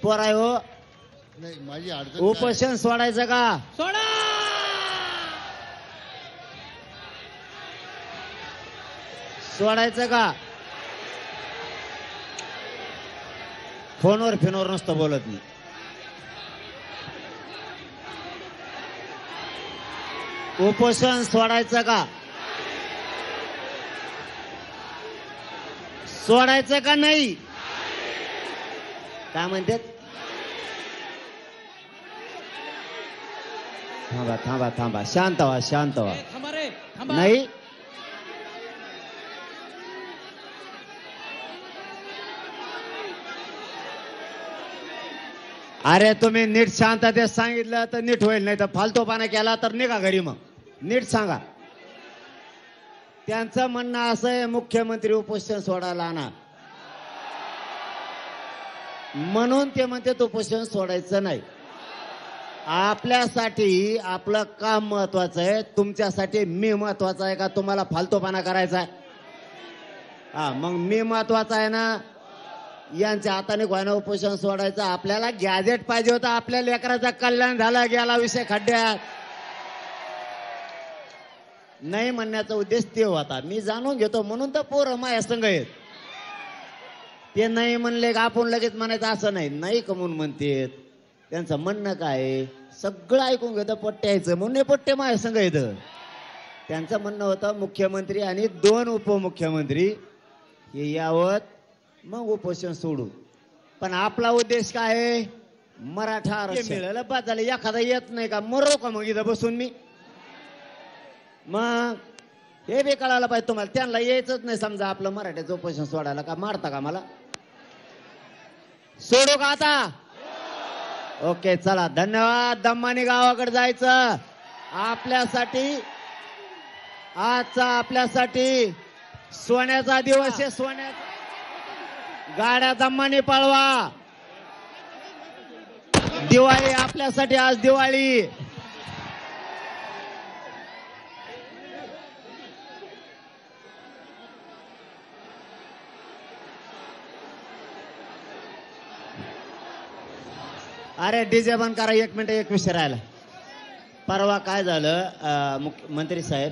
पोराय हो नाही माझी अडचण उपोषण सोडायचं का? सोडा. सोडायचं का? फोनवर फिनवर नसतं बोलत मी. उपोषण सोडायचं का? सोडायचं का नाही? काय म्हणतात? थांबा थांबा थांबा, शांत व्हा शांत व्हा. थांबा रे, थांबा. नाही अरे तुम्ही नीट शांततेत सांगितलं तर नीट होईल, नाही तर फालतूपणा केला तर निघा घरी. मग नीट सांगा. त्यांचं म्हणणं असं आहे मुख्यमंत्री उपोषण सोडायला आणा, म्हणून ते म्हणतात उपोषण सोडायचं नाही. आपल्यासाठी आपलं काम महत्वाचं आहे, तुमच्यासाठी मी महत्वाचा आहे का तुम्हाला फालतूपणा करायचा आहे? हा मग मी महत्वाचा आहे ना. यांच्या हाताने कोणा उपोषण सोडायचं. आपल्याला गॅजेट पाहिजे होतं, आपल्या लेकराचं कल्याण झालं, गेला विषय खड्ड्यात. नाही म्हणण्याचा उद्देश ते होता. मी जाणून घेतो म्हणून तर पोरं माझ्या संग आहेत. ते नाही म्हणले का आपण लगेच म्हणायचं असं नाही. नाही कमून म्हणते, त्यांचं म्हणणं काय सगळं ऐकून घेतं. पट्टे यायचं म्हणून हे पट्टे माझ्या संग येतं. त्यांचं म्हणणं होतं मुख्यमंत्री आणि 2 उपमुख्यमंत्री हे यावत मग उपोषण सोडू. पण आपला उद्देश काय आहे? मराठा आरक्षण मिळालं बाद झालं. एखादा येत नाही का मरो का मग इथं बसून मी? मग हे बी कळायला पाहिजे तुम्हाला. त्यांना यायचंच नाही समजा आपलं मराठ्याचं उपोषण सोडायला. का मारता का मला? सोडू का आता? ओके चला धन्यवाद. दम्मानी गावाकडे जायचं. आपल्यासाठी आजचा आपल्यासाठी सोन्याचा दिवस आहे. सोन्याचा गाड्या दम्मानी पळवा. दिवाळी आपल्यासाठी आज दिवाळी. अरे डीजे बंद करा. 1 मिनिट 1 विषय राहिला. परवा काय झालं मुख्यमंत्री साहेब,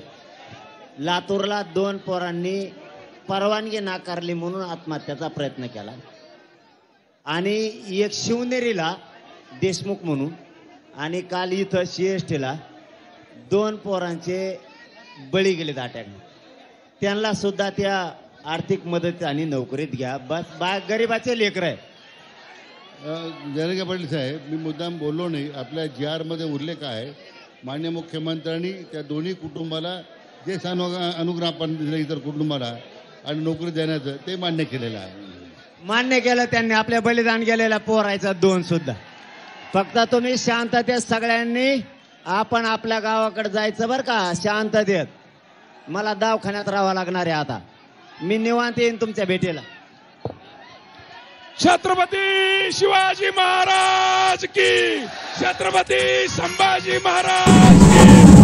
लातूरला 2 पोरांनी परवानगी नाकारली म्हणून आत्महत्याचा प्रयत्न केला. आणि एक शिवनेरीला देशमुख म्हणून, आणि काल इथं CSTला 2 पोरांचे बळी गेले अटॅकने. त्यांना सुद्धा त्या आर्थिक मदत आणि नोकरीत घ्या. बस गरीबाचे लेकर आहे. जयंत पाटील साहेब, मी मुद्दाम बोललो नाही. आपल्या GR मध्ये उल्लेख आहे माननीय मुख्यमंत्र्यांनी त्या दोन्ही कुटुंबाला जे अनुग्रह आपण दिले इतर कुटुंबाला आणि नोकरी देण्याचं ते मान्य केलेलं आहे. मान्य केलं त्यांनी. आपल्या बलिदान गेलेल्या पोरायचं 2 सुद्धा. फक्त तुम्ही शांततेत सगळ्यांनी आपण आपल्या गावाकडे जायचं बरं का. शांततेत. मला दवाखान्यात राहावं लागणार आहे आता. मी निवांत येईन तुमच्या भेटीला. छत्रपती शिवाजी महाराज की, छत्रपती संभाजी महाराज की.